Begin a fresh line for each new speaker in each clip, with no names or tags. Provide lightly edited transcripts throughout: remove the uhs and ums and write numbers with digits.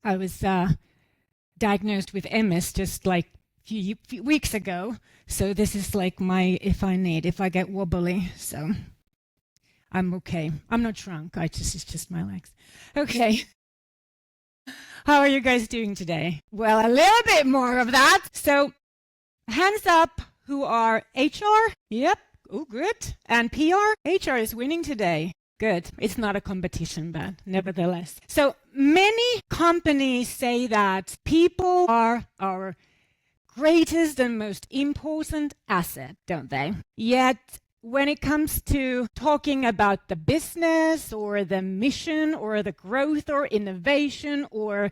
I was diagnosed with MS just like few weeks ago. So this is like my if I get wobbly. So I'm okay. I'm not drunk. It's just my legs. Okay. How are you guys doing today? Well, a little bit more of that. So hands up who are HR? Yep. Oh, good. And PR? HR is winning today. Good. It's not a competition, but nevertheless. So many companies say that people are our greatest and most important asset, don't they? Yet, when it comes to talking about the business or the mission or the growth or innovation, or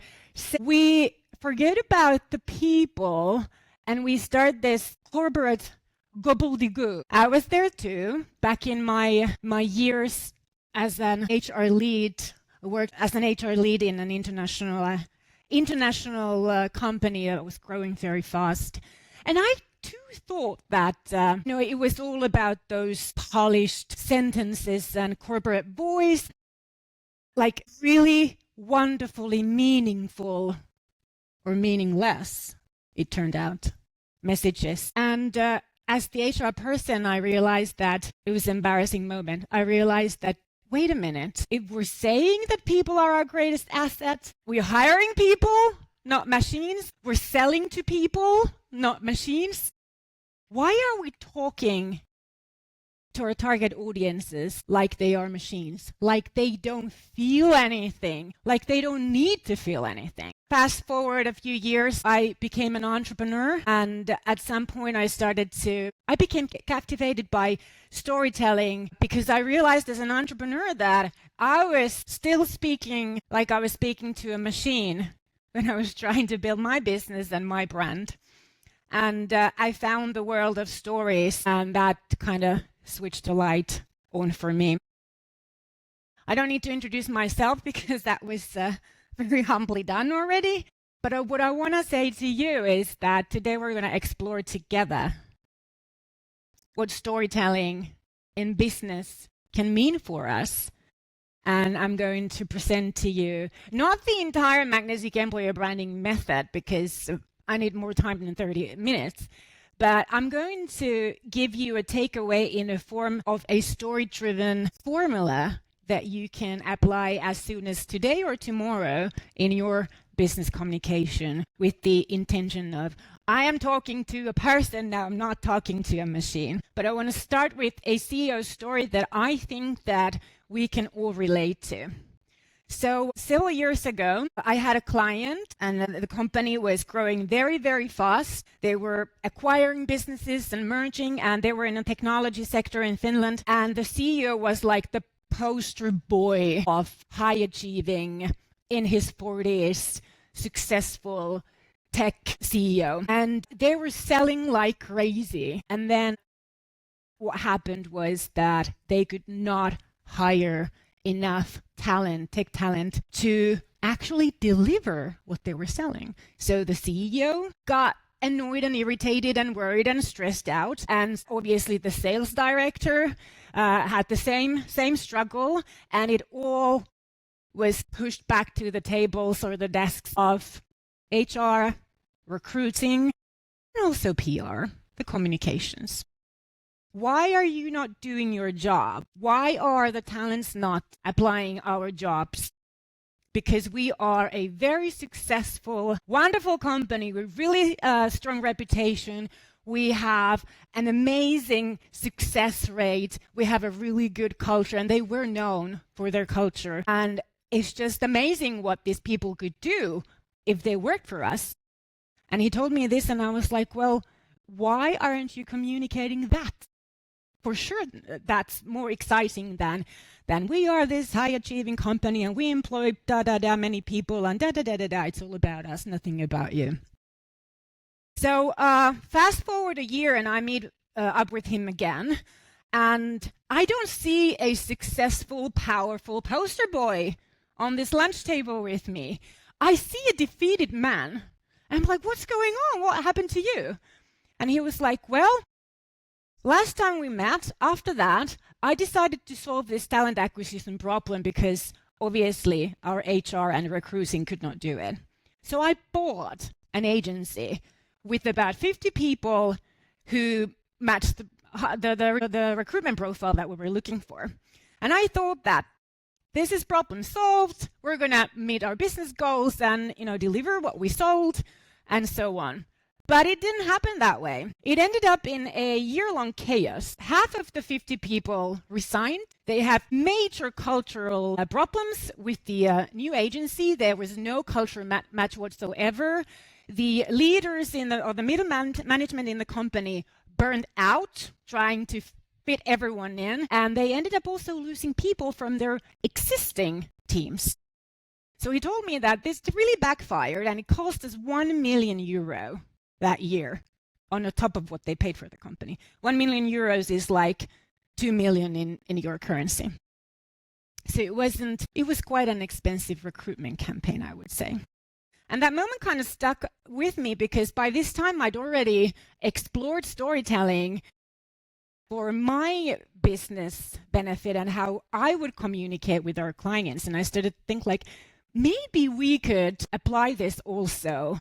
we forget about the people and we start this corporate gobbledygook. I was there too, back in my years as an HR lead. I worked as an HR lead in an international company that was growing very fast. And I too thought that it was all about those polished sentences and corporate voice, like really wonderfully meaningful or meaningless, it turned out, messages. And as the HR person, I realized that it was an embarrassing moment. I realized that, wait a minute, if we're saying that people are our greatest asset, we're hiring people, not machines. We're selling to people, not machines. Why are we talking to our target audiences like they are machines, like they don't feel anything, like they don't need to feel anything? Fast forward a few years, I became an entrepreneur, and at some point I became captivated by storytelling, because I realized as an entrepreneur that I was still speaking like I was speaking to a machine when I was trying to build my business and my brand. And I found the world of stories, and that kind of switched the light on for me. I don't need to introduce myself because that was very humbly done already. But what I want to say to you is that today we're going to explore together what storytelling in business can mean for us. And I'm going to present to you not the entire magnetic employer branding method, because I need more time than 30 minutes. But I'm going to give you a takeaway in the form of a story-driven formula that you can apply as soon as today or tomorrow in your business communication, with the intention of, I am talking to a person now, I'm not talking to a machine. But I want to start with a CEO story that I think that we can all relate to. So several years ago, I had a client, and the company was growing very, very fast. They were acquiring businesses and merging, and they were in the technology sector in Finland. And the CEO was like the poster boy of high achieving, in his 40s, successful tech CEO. And they were selling like crazy. And then what happened was that they could not hire enough talent, tech talent, to actually deliver what they were selling. So the CEO got annoyed and irritated and worried and stressed out. And obviously the sales director had the same struggle, and it all was pushed back to the tables or the desks of HR, recruiting, and also PR, the communications. Why are you not doing your job? Why are the talents not applying our jobs? Because we are a very successful, wonderful company with really strong reputation. We have an amazing success rate. We have a really good culture, and they were known for their culture. And it's just amazing what these people could do if they worked for us. And he told me this, and I was like, well, why aren't you communicating that? For sure, that's more exciting than we are this high-achieving company and we employ many people and It's all about us, nothing about you. So fast forward a year, and I meet up with him again, and I don't see a successful, powerful poster boy on this lunch table with me. I see a defeated man. I'm like, what's going on? What happened to you? And he was like, well, last time we met, after that, I decided to solve this talent acquisition problem because obviously our HR and recruiting could not do it. So I bought an agency with about 50 people who matched the recruitment profile that we were looking for. And I thought that this is problem solved. We're going to meet our business goals and, deliver what we sold and so on. But it didn't happen that way. It ended up in a year-long chaos. Half of the 50 people resigned. They have major cultural problems with the new agency. There was no cultural match whatsoever. The leaders or the middle management in the company burned out trying to fit everyone in. And they ended up also losing people from their existing teams. So he told me that this really backfired and it cost us €1 million that year on the top of what they paid for the company. €1 million is like 2 million in your currency. So it was quite an expensive recruitment campaign, I would say. And that moment kind of stuck with me because by this time I'd already explored storytelling for my business benefit and how I would communicate with our clients. And I started to think maybe we could apply this also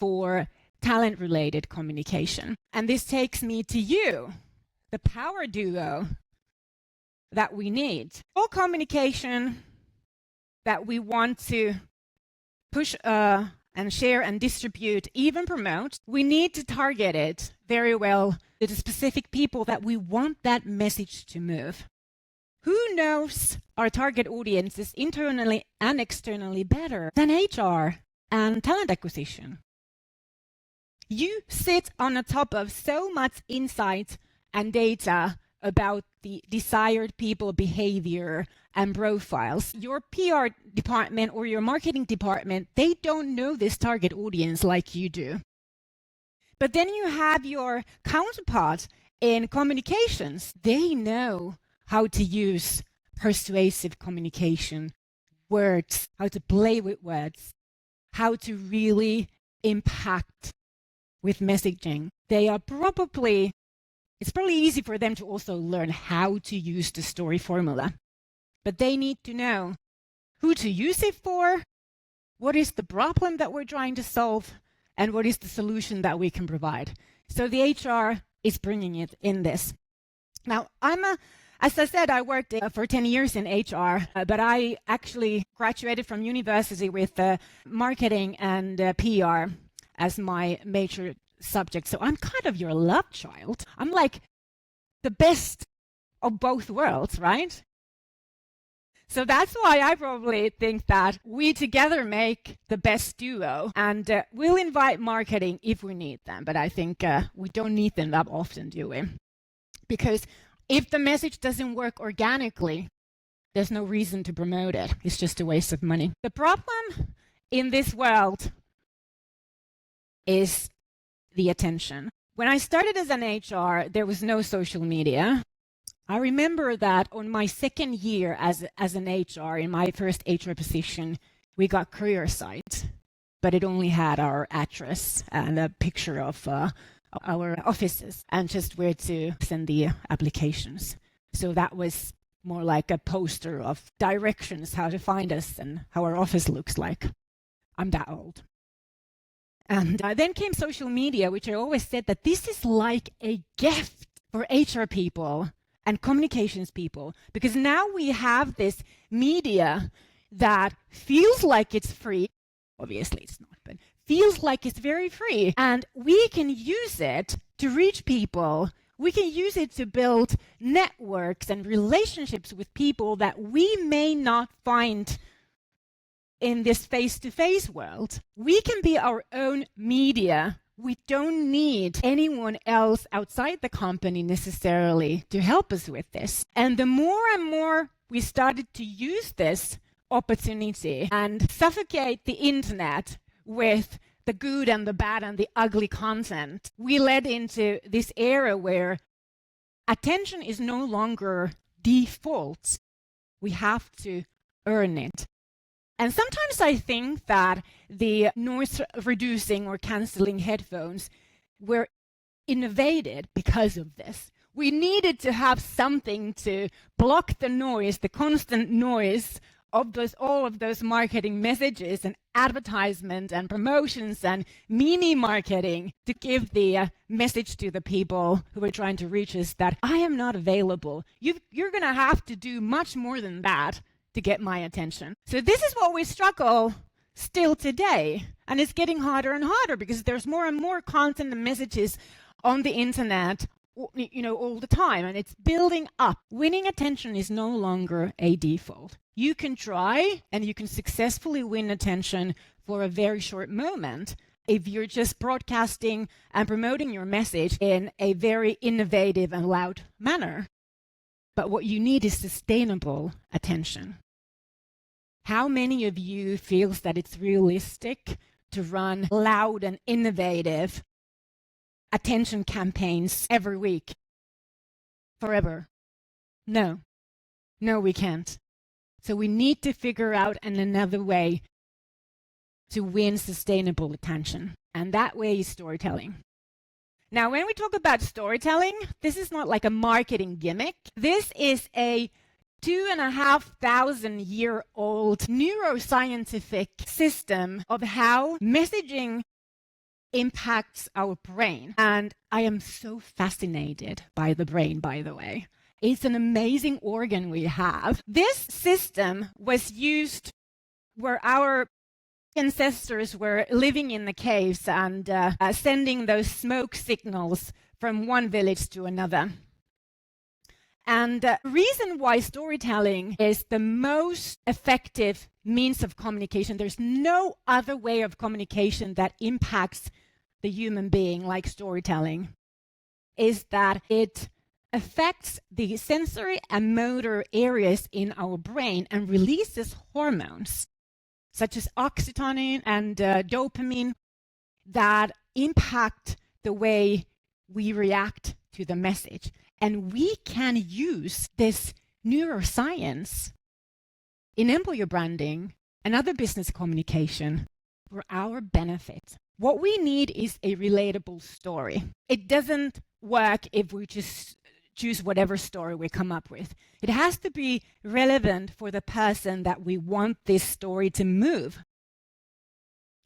for talent-related communication. And this takes me to you, the power duo that we need. All communication that we want to push and share and distribute, even promote, we need to target it very well to the specific people that we want that message to move. Who knows our target audiences internally and externally better than HR and talent acquisition? You sit on the top of so much insight and data about the desired people behavior and profiles. Your PR department or your marketing department, they don't know this target audience like you do. But then you have your counterpart in communications. They know how to use persuasive communication, words, how to play with words, how to really impact with messaging. It's probably easy for them to also learn how to use the story formula. But they need to know who to use it for, what is the problem that we're trying to solve, and what is the solution that we can provide. So the HR is bringing it in this. Now, as I said, I worked for 10 years in HR, but I actually graduated from university with marketing and PR as my major subject. So I'm kind of your love child. I'm like the best of both worlds, right? So that's why I probably think that we together make the best duo, and we'll invite marketing if we need them, but I think we don't need them that often, do we? Because if the message doesn't work organically, there's no reason to promote it. It's just a waste of money. The problem in this world is the attention. When I started as an HR, there was no social media. I remember that on my second year as an HR, in my first HR position, we got career site, but it only had our address and a picture of our offices and just where to send the applications. So that was more like a poster of directions, how to find us and how our office looks like. I'm that old. And then came social media, which I always said that this is like a gift for HR people and communications people, because now we have this media that feels like it's free. Obviously it's not, but feels like it's very free. And we can use it to reach people. We can use it to build networks and relationships with people that we may not find in this face-to-face world. We can be our own media. We don't need anyone else outside the company necessarily to help us with this. And the more and more we started to use this opportunity and suffocate the internet with the good and the bad and the ugly content, we led into this era where attention is no longer default. We have to earn it. And sometimes I think that the noise reducing or cancelling headphones were innovated because of this. We needed to have something to block the noise, the constant noise of all of those marketing messages and advertisement and promotions and mini marketing to give the message to the people who are trying to reach us that I am not available. You're going to have to do much more than that to get my attention. So this is what we struggle still today. And it's getting harder and harder because there's more and more content and messages on the internet, all the time, and it's building up. Winning attention is no longer a default. You can try and you can successfully win attention for a very short moment if you're just broadcasting and promoting your message in a very innovative and loud manner. But what you need is sustainable attention. How many of you feels that it's realistic to run loud and innovative attention campaigns every week? Forever? No, we can't. So we need to figure out another way to win sustainable attention. And that way is storytelling. Now, when we talk about storytelling, this is not like a marketing gimmick. This is a 2,500-year-old neuroscientific system of how messaging impacts our brain. And I am so fascinated by the brain, by the way. It's an amazing organ we have. This system was used where our ancestors were living in the caves and sending those smoke signals from one village to another. And the reason why storytelling is the most effective means of communication, there's no other way of communication that impacts the human being like storytelling, is that it affects the sensory and motor areas in our brain and releases hormones such as oxytocin and dopamine that impact the way we react to the message. And we can use this neuroscience in employer branding and other business communication for our benefit. What we need is a relatable story. It doesn't work if we just choose whatever story we come up with. It has to be relevant for the person that we want this story to move.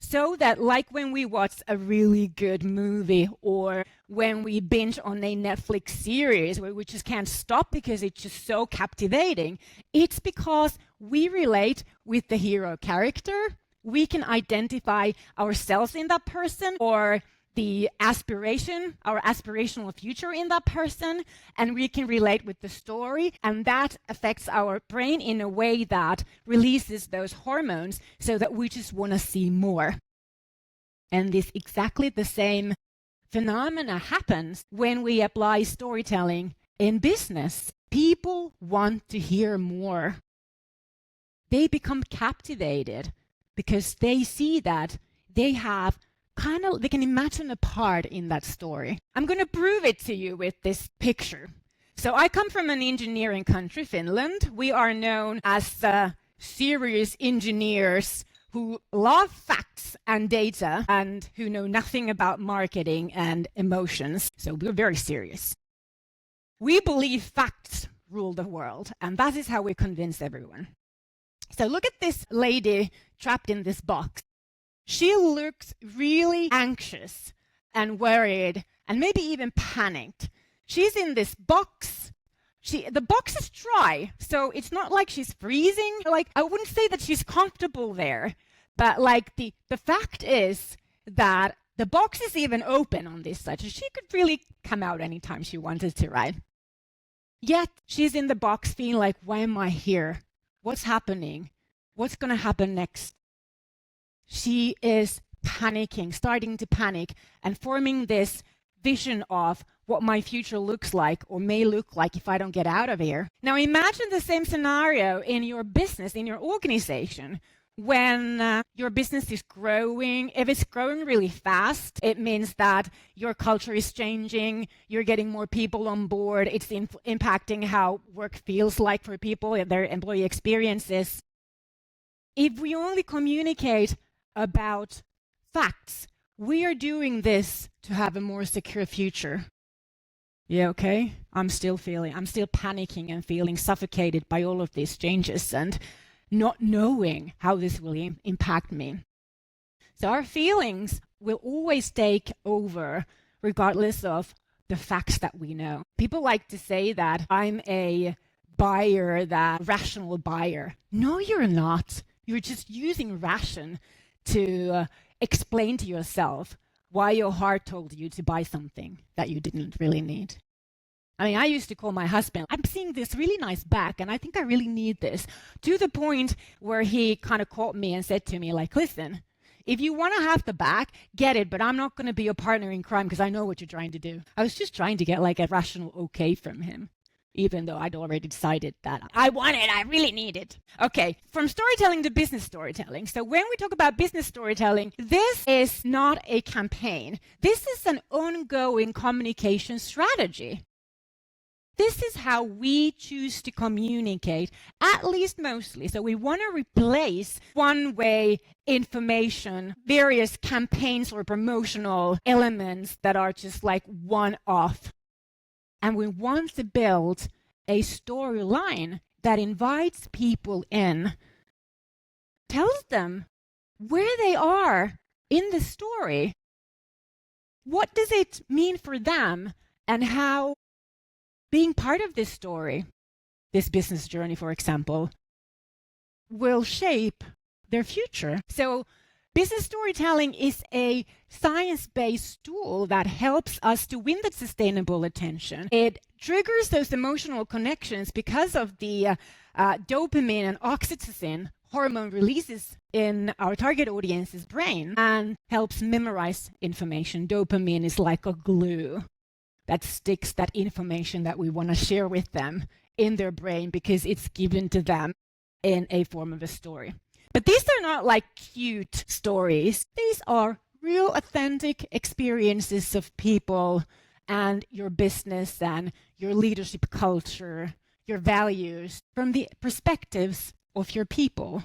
So that, like when we watch a really good movie or when we binge on a Netflix series where we just can't stop because it's just so captivating, it's because we relate with the hero character. We can identify ourselves in that person or the our aspirational future in that person, and we can relate with the story, and that affects our brain in a way that releases those hormones so that we just want to see more. And this exactly the same phenomena happens when we apply storytelling in business. People want to hear more. They become captivated because they see that they can imagine a part in that story. I'm going to prove it to you with this picture. So I come from an engineering country, Finland. We are known as serious engineers who love facts and data and who know nothing about marketing and emotions. So we're very serious. We believe facts rule the world, and that is how we convince everyone. So look at this lady trapped in this box. She looks really anxious and worried and maybe even panicked. She's in this box. The box is dry, so it's not like she's freezing. Like, I wouldn't say that she's comfortable there, but like the fact is that the box is even open on this side, so she could really come out anytime she wanted to, right? Yet she's in the box feeling like, why am I here? What's happening? What's going to happen next? She is panicking, starting to panic, and forming this vision of what my future looks like or may look like if I don't get out of here. Now imagine the same scenario in your business, in your organization, when your business is growing. If it's growing really fast, it means that your culture is changing, you're getting more people on board, it's impacting how work feels like for people, their employee experiences. If we only communicate about facts, we are doing this to have a more secure future. Yeah, okay? I'm still panicking and feeling suffocated by all of these changes. And not knowing how this will impact me. So our feelings will always take over regardless of the facts that we know. People like to say that I'm a buyer, that rational buyer. No, you're not. You're just using ration to explain to yourself why your heart told you to buy something that you didn't really need. I mean, I used to call my husband, I'm seeing this really nice bag and I think I really need this, to the point where he kind of caught me and said to me, like, listen, if you want to have the bag, get it, but I'm not going to be your partner in crime because I know what you're trying to do. I was just trying to get like a rational okay from him, even though I'd already decided that I want it, I really need it. Okay, from storytelling to business storytelling. So when we talk about business storytelling, this is not a campaign. This is an ongoing communication strategy. This is how we choose to communicate, at least mostly. So we want to replace one-way information, various campaigns or promotional elements that are just like one-off. And we want to build a storyline that invites people in, tells them where they are in the story. What does it mean for them, and how being part of this story, this business journey, for example, will shape their future. So business storytelling is a science-based tool that helps us to win that sustainable attention. It triggers those emotional connections because of the dopamine and oxytocin hormone releases in our target audience's brain, and helps memorize information. Dopamine is like a glue that sticks that information that we want to share with them in their brain because it's given to them in a form of a story. But these are not like cute stories. These are real authentic experiences of people and your business and your leadership culture, your values, from the perspectives of your people,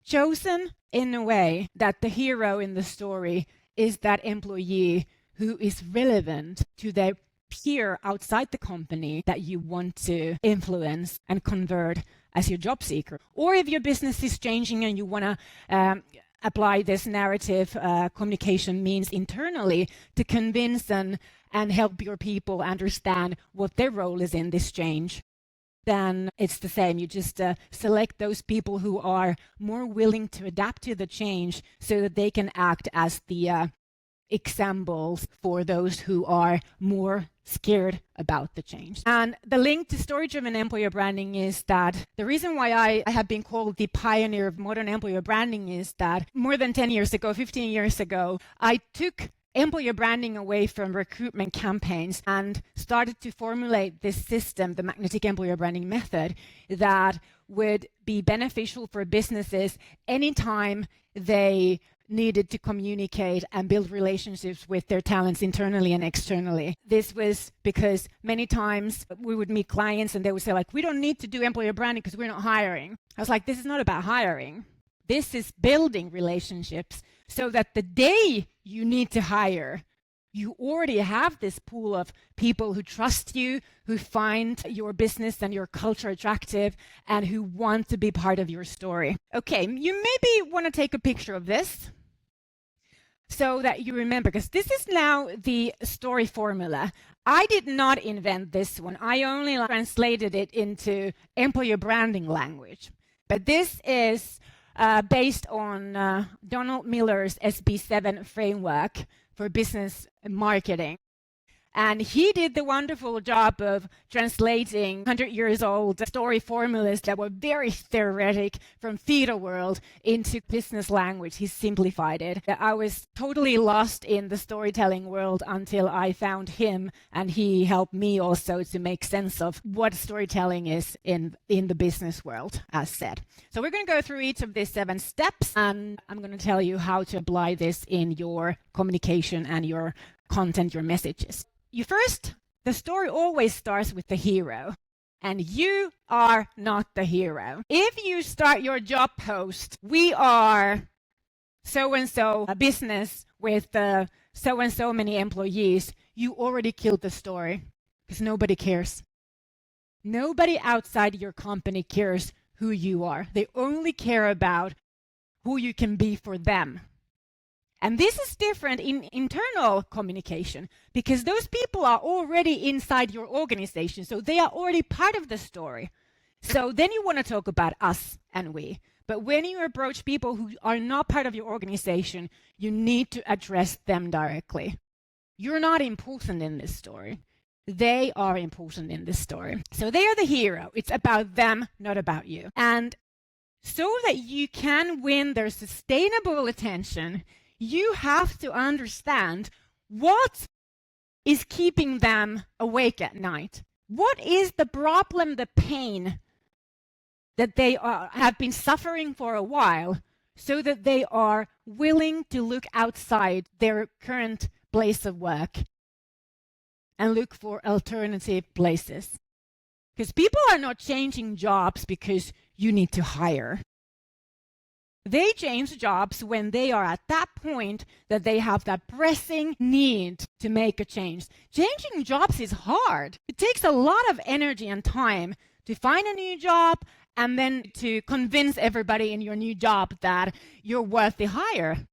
chosen in a way that the hero in the story is that employee who is relevant to their peer outside the company that you want to influence and convert as your job seeker. Or if your business is changing and you want to apply this narrative communication means internally to convince and help your people understand what their role is in this change, then it's the same. You just select those people who are more willing to adapt to the change so that they can act as the examples for those who are more scared about the change. And the link to story-driven employer branding is that the reason why I have been called the pioneer of modern employer branding is that more than 10 years ago, 15 years ago, I took employer branding away from recruitment campaigns and started to formulate this system, the magnetic employer branding method, that would be beneficial for businesses anytime they needed to communicate and build relationships with their talents internally and externally. This was because many times we would meet clients and they would say, like, we don't need to do employer branding because we're not hiring. I was like, this is not about hiring. This is building relationships so that the day you need to hire, you already have this pool of people who trust you, who find your business and your culture attractive, and who want to be part of your story. Okay, you maybe want to take a picture of this so that you remember, because this is now the story formula. I did not invent this one. I only translated it into employer branding language. But this is based on Donald Miller's SB7 framework for business marketing. And he did the wonderful job of translating 100 years old story formulas that were very theoretic from theater world into business language. He simplified it. I was totally lost in the storytelling world until I found him, and he helped me also to make sense of what storytelling is in the business world, as said. So we're going to go through each of these 7 steps, and I'm going to tell you how to apply this in your communication and your content, your messages. The story always starts with the hero, and you are not the hero. If you start your job post, we are so-and-so a business with so-and-so many employees, you already killed the story because nobody cares. Nobody outside your company cares who you are. They only care about who you can be for them. And this is different in internal communication because those people are already inside your organization. So they are already part of the story. So then you want to talk about us and we. But when you approach people who are not part of your organization, you need to address them directly. You're not important in this story. They are important in this story. So they are the hero. It's about them, not about you. And so that you can win their sustainable attention, you have to understand what is keeping them awake at night. What is the problem, the pain that they have been suffering for a while, so that they are willing to look outside their current place of work and look for alternative places. Because people are not changing jobs because you need to hire. They change jobs when they are at that point that they have that pressing need to make a change. Changing jobs is hard. It takes a lot of energy and time to find a new job and then to convince everybody in your new job that you're worth the hire.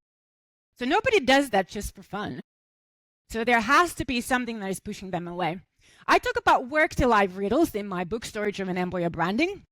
So nobody does that just for fun. So there has to be something that is pushing them away. I talk about work-to-life riddles in my book, Story-Driven Employer Branding.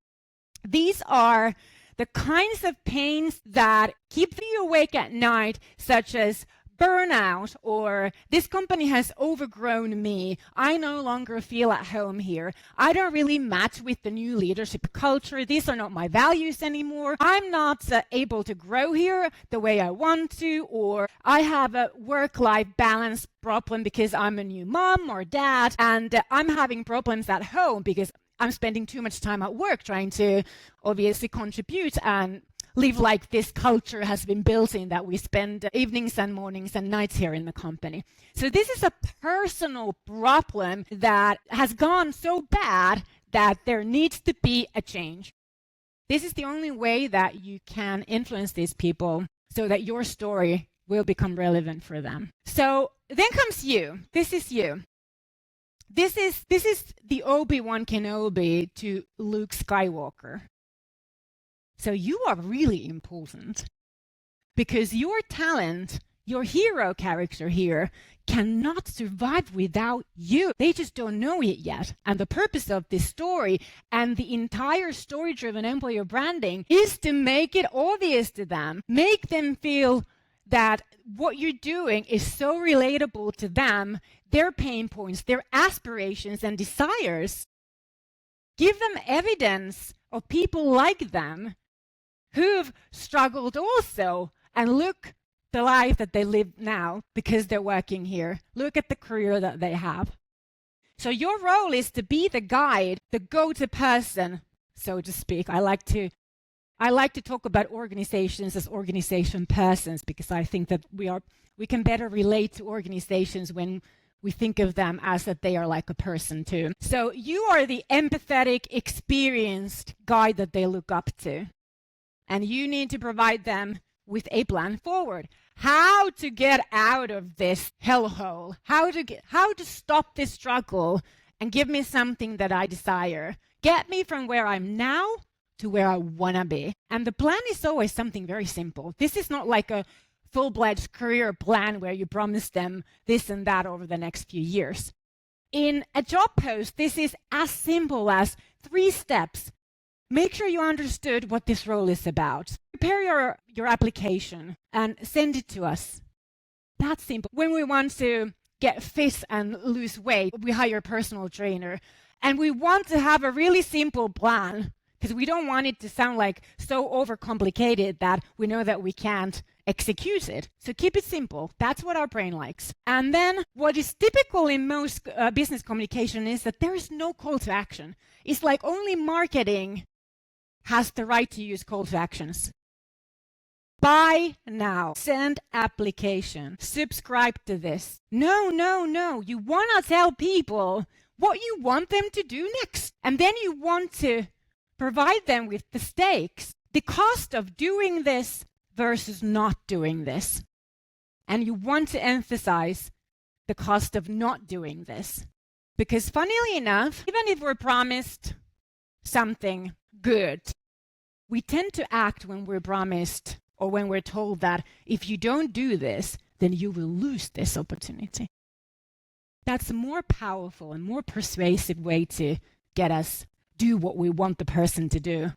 These are the kinds of pains that keep you awake at night, such as burnout, or this company has overgrown me, I no longer feel at home here, I don't really match with the new leadership culture, these are not my values anymore, I'm not able to grow here the way I want to, or I have a work-life balance problem because I'm a new mom or dad, and I'm having problems at home because I'm spending too much time at work trying to obviously contribute and live like this culture has been built in, that we spend evenings and mornings and nights here in the company. So this is a personal problem that has gone so bad that there needs to be a change. This is the only way that you can influence these people so that your story will become relevant for them. So then comes you. This is you. This is the Obi-Wan Kenobi to Luke Skywalker. So you are really important because your talent, your hero character here, cannot survive without you. They just don't know it yet. And the purpose of this story and the entire story-driven employer branding is to make it obvious to them, make them feel that what you're doing is so relatable to them, their pain points, their aspirations and desires. Give them evidence of people like them who've struggled also, and look the life that they live now because they're working here. Look at the career that they have. So your role is to be the guide, the go-to person, so to speak. I like to talk about organizations as organization persons because I think that we can better relate to organizations when we think of them as that they are like a person too. So you are the empathetic, experienced guide that they look up to. And you need to provide them with a plan forward. How to get out of this hellhole. How to stop this struggle and give me something that I desire. Get me from where I'm now to where I want to be. And the plan is always something very simple. This is not like a full-fledged career plan where you promise them this and that over the next few years. In a job post, this is as simple as 3 steps. Make sure you understood what this role is about. Prepare your application and send it to us. That's simple. When we want to get fit and lose weight, we hire a personal trainer. And we want to have a really simple plan because we don't want it to sound like so overcomplicated that we know that we can't execute it. So keep it simple. That's what our brain likes. And then what is typical in most business communication is that there is no call to action. It's like only marketing has the right to use call to actions. Buy now, send application, subscribe to this. No. You want to tell people what you want them to do next. And then you want to provide them with the stakes, the cost of doing this versus not doing this. And you want to emphasize the cost of not doing this. Because funnily enough, even if we're promised something good, We tend to act when we're promised or when we're told that if you don't do this, then you will lose this opportunity. That's a more powerful and more persuasive way to get us do what we want the person to do.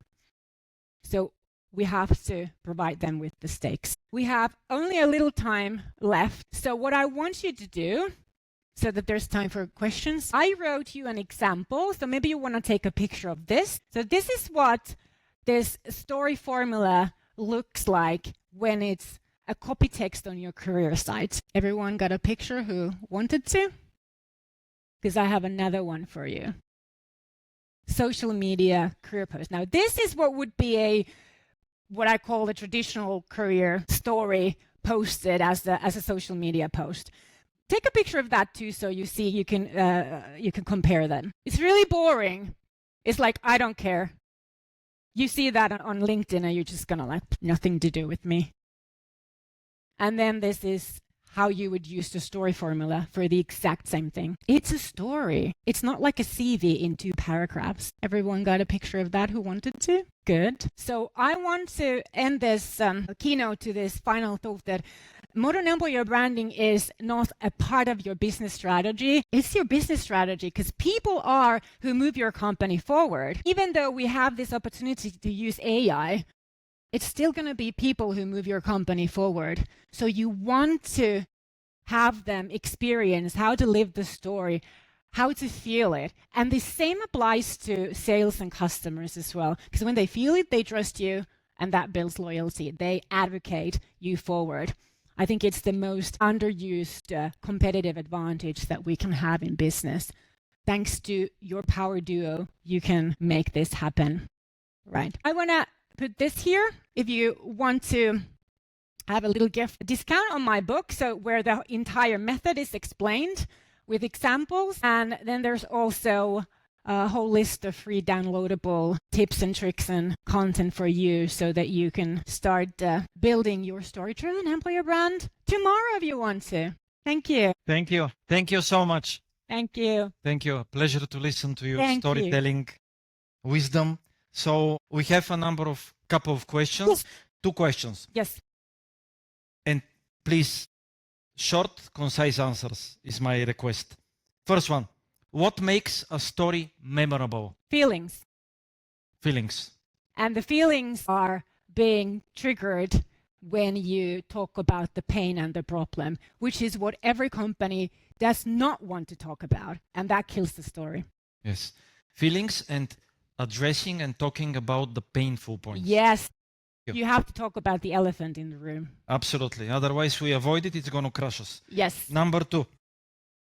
So we have to provide them with the stakes. We have only a little time left. So what I want you to do, so that there's time for questions, I wrote you an example. So maybe you want to take a picture of this. So this is what this story formula looks like when it's a copy text on your career site. Everyone got a picture who wanted to? Because I have another one for you. Social media career post. Now this is what would be what I call a traditional career story posted as a social media post. Take a picture of that too, so you see you can compare them. It's really boring. It's like, I don't care. You see that on LinkedIn and you're just gonna like, nothing to do with me. And then this is how you would use the story formula for the exact same thing. It's a story. It's not like a CV in 2 paragraphs. Everyone got a picture of that who wanted to? Good. So I want to end this keynote to this final thought that modern employer branding is not a part of your business strategy. It's your business strategy, because people are who move your company forward. Even though we have this opportunity to use AI, it's still going to be people who move your company forward. So you want to have them experience how to live the story, how to feel it. And the same applies to sales and customers as well. Because when they feel it, they trust you, and that builds loyalty. They advocate you forward. I think it's the most underused competitive advantage that we can have in business. Thanks to your power duo, you can make this happen. Right. I want to put this here if you want to have a little gift discount on my book, so where the entire method is explained with examples. And then there's also a whole list of free downloadable tips and tricks and content for you, so that you can start building your story-driven employer brand tomorrow if you want to. Thank you.
Thank you. Thank you so much.
Thank you.
Thank you. A pleasure to listen to your
Thank
storytelling wisdom. So we have a couple of questions.
Yes.
2 questions.
Yes.
And please, short, concise answers is my request. First one, what makes a story memorable?
Feelings.
Feelings.
And the feelings are being triggered when you talk about the pain and the problem, which is what every company does not want to talk about. And that kills the story.
Yes. Feelings and addressing and talking about the painful points.
Yes. You have to talk about the elephant in the room.
Absolutely. Otherwise, we avoid it. It's going to crush us.
Yes.
Number 2,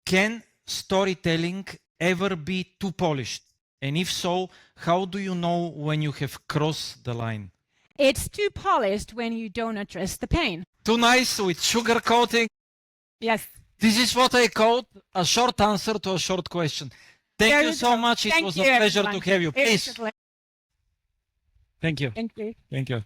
can storytelling ever be too polished? And if so, how do you know when you have crossed the line?
It's too polished when you don't address the pain.
Too nice with sugar coating.
Yes.
This is what I called a short answer to a short question. Thank you so much. It was a pleasure to have you. Please.
Thank you.
Thank you.
Thank you.
Thank you.